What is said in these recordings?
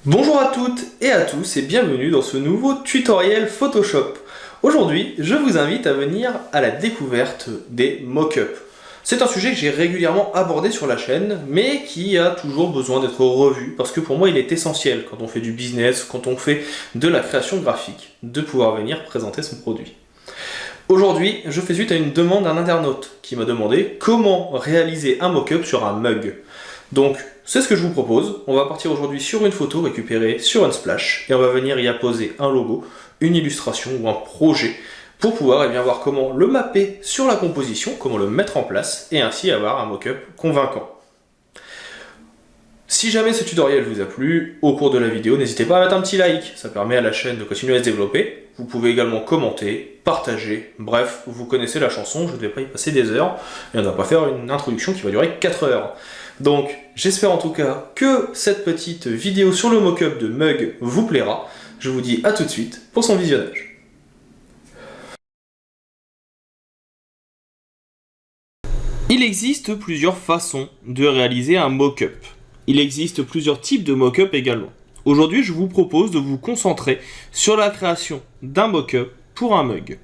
Bonjour à toutes et à tous et bienvenue dans ce nouveau tutoriel Photoshop. Aujourd'hui, je vous invite à venir à la découverte des mock-ups. C'est un sujet que j'ai régulièrement abordé sur la chaîne, mais qui a toujours besoin d'être revu, parce que pour moi il est essentiel quand on fait du business, quand on fait de la création graphique, de pouvoir venir présenter son produit. Aujourd'hui, je fais suite à une demande d'un internaute qui m'a demandé comment réaliser un mock-up sur un mug. Donc, c'est ce que je vous propose. On va partir aujourd'hui sur une photo récupérée sur Unsplash et on va venir y apposer un logo, une illustration ou un projet pour pouvoir voir comment le mapper sur la composition, comment le mettre en place et ainsi avoir un mock-up convaincant. Si jamais ce tutoriel vous a plu, au cours de la vidéo, n'hésitez pas à mettre un petit like, ça permet à la chaîne de continuer à se développer. Vous pouvez également commenter, partager, bref, vous connaissez la chanson, je ne vais pas y passer des heures, et on ne va pas faire une introduction qui va durer 4 heures. Donc, j'espère en tout cas que cette petite vidéo sur le mock-up de Mug vous plaira. Je vous dis à tout de suite pour son visionnage. Il existe plusieurs façons de réaliser un mock-up. Il existe plusieurs types de mock-up également. Aujourd'hui, je vous propose de vous concentrer sur la création d'un mock-up pour un mug.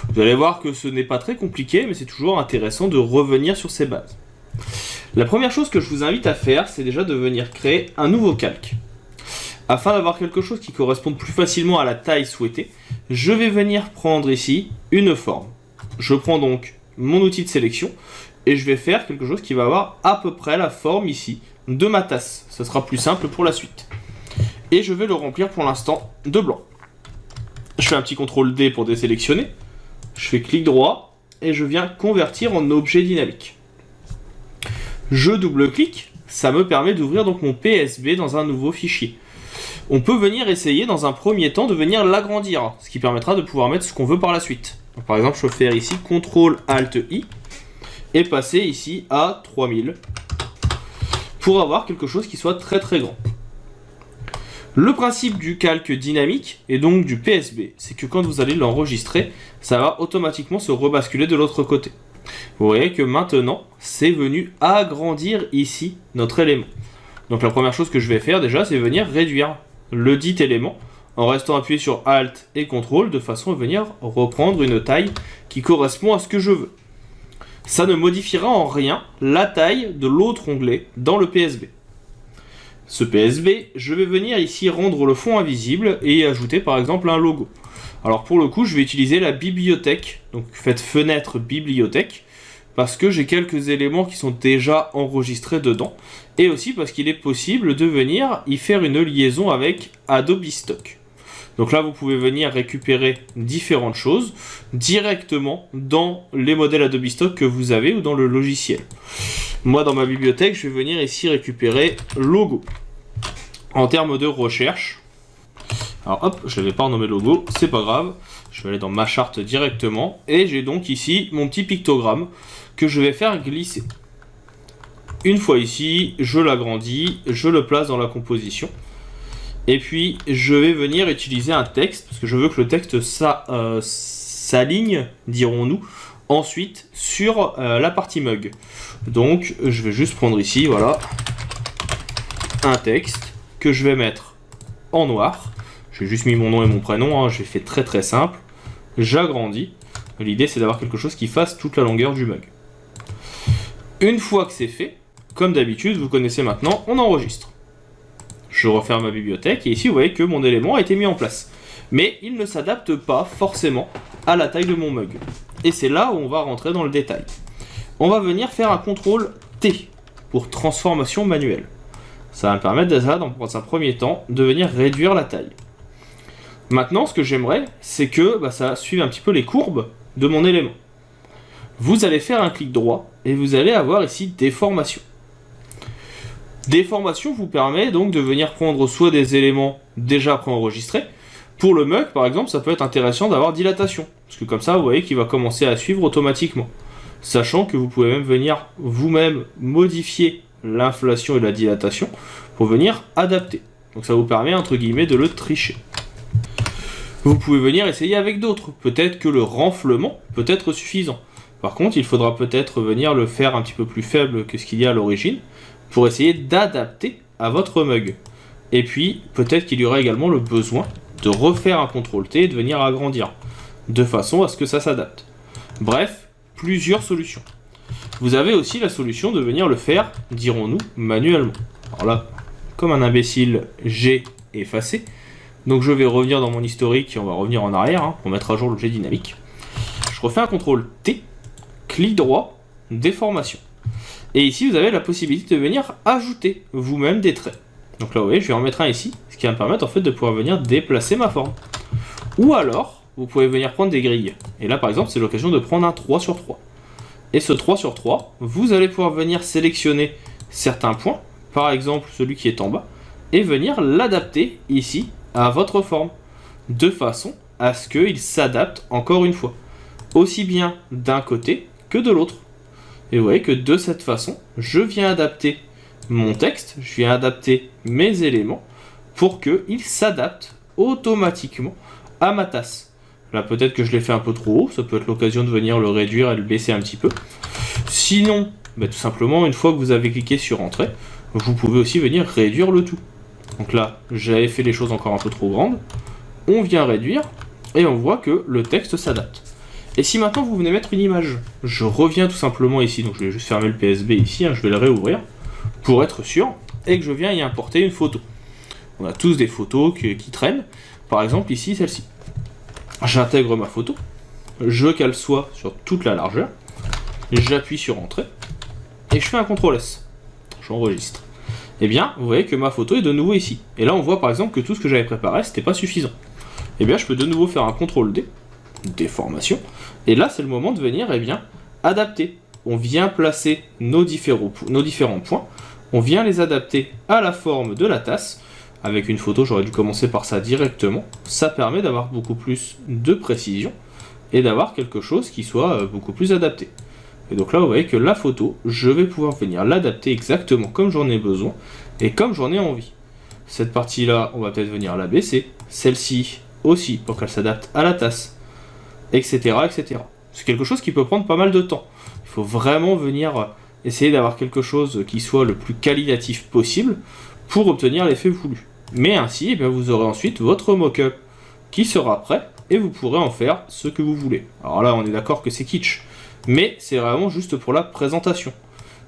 Vous allez voir que ce n'est pas très compliqué, mais c'est toujours intéressant de revenir sur ses bases. La première chose que je vous invite à faire, c'est déjà de venir créer un nouveau calque. Afin d'avoir quelque chose qui corresponde plus facilement à la taille souhaitée, je vais venir prendre ici une forme. Je prends donc mon outil de sélection et je vais faire quelque chose qui va avoir à peu près la forme ici de ma tasse. Ce sera plus simple pour la suite. Et je vais le remplir pour l'instant de blanc. Je fais un petit CTRL D pour désélectionner. Je fais clic droit et je viens convertir en objet dynamique. Je double-clique, ça me permet d'ouvrir donc mon PSB dans un nouveau fichier. On peut venir essayer dans un premier temps de venir l'agrandir, ce qui permettra de pouvoir mettre ce qu'on veut par la suite. Donc, par exemple, je peux faire ici CTRL-ALT-I et passer ici à 3000 pour avoir quelque chose qui soit très très grand. Le principe du calque dynamique et donc du PSB, c'est que quand vous allez l'enregistrer, ça va automatiquement se rebasculer de l'autre côté. Vous voyez que maintenant, c'est venu agrandir ici notre élément. Donc la première chose que je vais faire déjà, c'est venir réduire le dit élément en restant appuyé sur Alt et CTRL de façon à venir reprendre une taille qui correspond à ce que je veux. Ça ne modifiera en rien la taille de l'autre onglet dans le PSB. Ce PSB, je vais venir ici rendre le fond invisible et y ajouter par exemple un logo. Alors pour le coup, je vais utiliser la bibliothèque, donc faites fenêtre bibliothèque, parce que j'ai quelques éléments qui sont déjà enregistrés dedans, et aussi parce qu'il est possible de venir y faire une liaison avec Adobe Stock. Donc là, vous pouvez venir récupérer différentes choses directement dans les modèles Adobe Stock que vous avez ou dans le logiciel. Moi, dans ma bibliothèque, je vais venir ici récupérer logo. En termes de recherche, alors hop, je ne l'avais pas renommé logo, c'est pas grave. Je vais aller dans ma charte directement et j'ai donc ici mon petit pictogramme que je vais faire glisser. Une fois ici, je l'agrandis, je le place dans la composition. Et puis, je vais venir utiliser un texte, parce que je veux que le texte s'aligne, dirons-nous, ensuite sur la partie mug. Donc, je vais juste prendre ici, voilà, un texte que je vais mettre en noir. J'ai juste mis mon nom et mon prénom, hein, j'ai fait très très simple. J'agrandis. L'idée, c'est d'avoir quelque chose qui fasse toute la longueur du mug. Une fois que c'est fait, comme d'habitude, vous connaissez maintenant, on enregistre. Je referme ma bibliothèque et ici, vous voyez que mon élément a été mis en place. Mais il ne s'adapte pas forcément à la taille de mon mug. Et c'est là où on va rentrer dans le détail. On va venir faire un CTRL T pour transformation manuelle. Ça va me permettre déjà, dans un premier temps, de venir réduire la taille. Maintenant, ce que j'aimerais, c'est que ça suive un petit peu les courbes de mon élément. Vous allez faire un clic droit et vous allez avoir ici déformation. Déformation vous permet donc de venir prendre soit des éléments déjà préenregistrés. Pour le mug, par exemple, ça peut être intéressant d'avoir dilatation. Parce que comme ça, vous voyez qu'il va commencer à suivre automatiquement. Sachant que vous pouvez même venir vous-même modifier l'inflation et la dilatation pour venir adapter. Donc ça vous permet, entre guillemets, de le tricher. Vous pouvez venir essayer avec d'autres. Peut-être que le renflement peut être suffisant. Par contre, il faudra peut-être venir le faire un petit peu plus faible que ce qu'il y a à l'origine pour essayer d'adapter à votre mug. Et puis, peut-être qu'il y aura également le besoin de refaire un CTRL-T et de venir agrandir, de façon à ce que ça s'adapte. Bref, plusieurs solutions. Vous avez aussi la solution de venir le faire, dirons-nous, manuellement. Alors là, comme un imbécile, j'ai effacé. Donc je vais revenir dans mon historique et on va revenir en arrière pour mettre à jour l'objet dynamique. Je refais un CTRL-T, clic droit, déformation. Et ici, vous avez la possibilité de venir ajouter vous-même des traits. Donc là, vous voyez, je vais en mettre un ici, ce qui va me permettre en fait de pouvoir venir déplacer ma forme. Ou alors, vous pouvez venir prendre des grilles. Et là, par exemple, c'est l'occasion de prendre un 3 sur 3. Et ce 3 sur 3, vous allez pouvoir venir sélectionner certains points, par exemple celui qui est en bas, et venir l'adapter ici à votre forme, de façon à ce qu'il s'adapte encore une fois, aussi bien d'un côté que de l'autre. Et vous voyez que de cette façon, je viens adapter mon texte, je viens adapter mes éléments pour qu'ils s'adaptent automatiquement à ma tasse. Là, peut-être que je l'ai fait un peu trop haut, ça peut être l'occasion de venir le réduire et le baisser un petit peu. Sinon, tout simplement, une fois que vous avez cliqué sur Entrée, vous pouvez aussi venir réduire le tout. Donc là, j'avais fait les choses encore un peu trop grandes. On vient réduire et on voit que le texte s'adapte. Et si maintenant vous venez mettre une image, je reviens tout simplement ici, donc je vais juste fermer le PSB ici, je vais le réouvrir pour être sûr, et que je viens y importer une photo. On a tous des photos qui traînent, par exemple ici celle-ci. J'intègre ma photo, je qu'elle soit sur toute la largeur, j'appuie sur Entrée, et je fais un CTRL-S. J'enregistre. Et bien, vous voyez que ma photo est de nouveau ici. Et là, on voit par exemple que tout ce que j'avais préparé, c'était pas suffisant. Et bien, je peux de nouveau faire un CTRL-D, déformation, et là, c'est le moment de venir, adapter. On vient placer nos différents points, on vient les adapter à la forme de la tasse. Avec une photo, j'aurais dû commencer par ça directement. Ça permet d'avoir beaucoup plus de précision et d'avoir quelque chose qui soit beaucoup plus adapté. Et donc là, vous voyez que la photo, je vais pouvoir venir l'adapter exactement comme j'en ai besoin et comme j'en ai envie. Cette partie-là, on va peut-être venir la baisser. Celle-ci aussi, pour qu'elle s'adapte à la tasse, etc., etc. C'est quelque chose qui peut prendre pas mal de temps. Il faut vraiment venir essayer d'avoir quelque chose qui soit le plus qualitatif possible pour obtenir l'effet voulu. Mais ainsi, vous aurez ensuite votre mock-up qui sera prêt et vous pourrez en faire ce que vous voulez. Alors là, on est d'accord que c'est kitsch, mais c'est vraiment juste pour la présentation.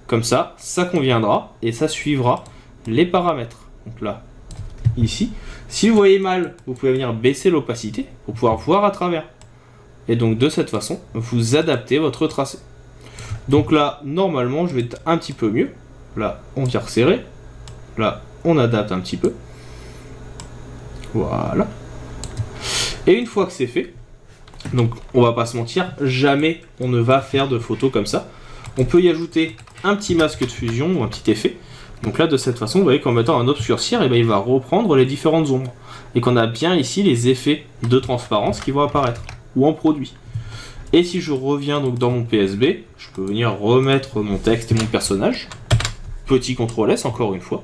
Comme ça, ça conviendra et ça suivra les paramètres. Donc là, ici, si vous voyez mal, vous pouvez venir baisser l'opacité pour pouvoir voir à travers. Et donc de cette façon, vous adaptez votre tracé. Donc là, normalement, je vais être un petit peu mieux. Là, on vient resserrer. Là, on adapte un petit peu. Voilà. Et une fois que c'est fait, donc on va pas se mentir, jamais on ne va faire de photos comme ça. On peut y ajouter un petit masque de fusion ou un petit effet. Donc là, de cette façon, vous voyez qu'en mettant un obscurcir, il va reprendre les différentes ombres. Et qu'on a bien ici les effets de transparence qui vont apparaître, ou en produit. Et si je reviens donc dans mon PSB, je peux venir remettre mon texte et mon personnage. Petit CTRL-S encore une fois.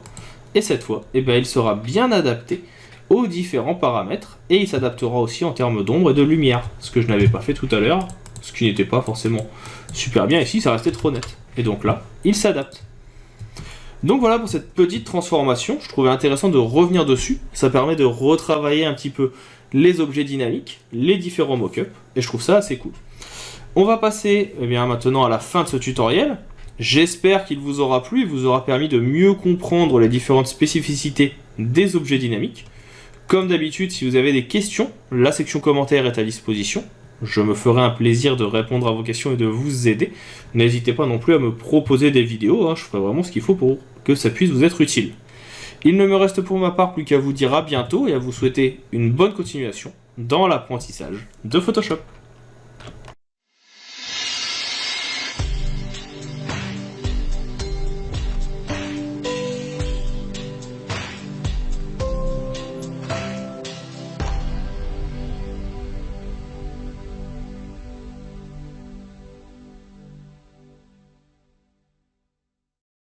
Et cette fois, il sera bien adapté aux différents paramètres. Et il s'adaptera aussi en termes d'ombre et de lumière. Ce que je n'avais pas fait tout à l'heure. Ce qui n'était pas forcément super bien. Ici, ça restait trop net. Et donc là, il s'adapte. Donc voilà pour cette petite transformation. Je trouvais intéressant de revenir dessus. Ça permet de retravailler un petit peu les objets dynamiques, les différents mock-ups. Et je trouve ça assez cool. On va passer maintenant à la fin de ce tutoriel. J'espère qu'il vous aura plu et vous aura permis de mieux comprendre les différentes spécificités des objets dynamiques. Comme d'habitude, si vous avez des questions, la section commentaires est à disposition. Je me ferai un plaisir de répondre à vos questions et de vous aider. N'hésitez pas non plus à me proposer des vidéos, je ferai vraiment ce qu'il faut pour que ça puisse vous être utile. Il ne me reste pour ma part plus qu'à vous dire à bientôt et à vous souhaiter une bonne continuation dans l'apprentissage de Photoshop.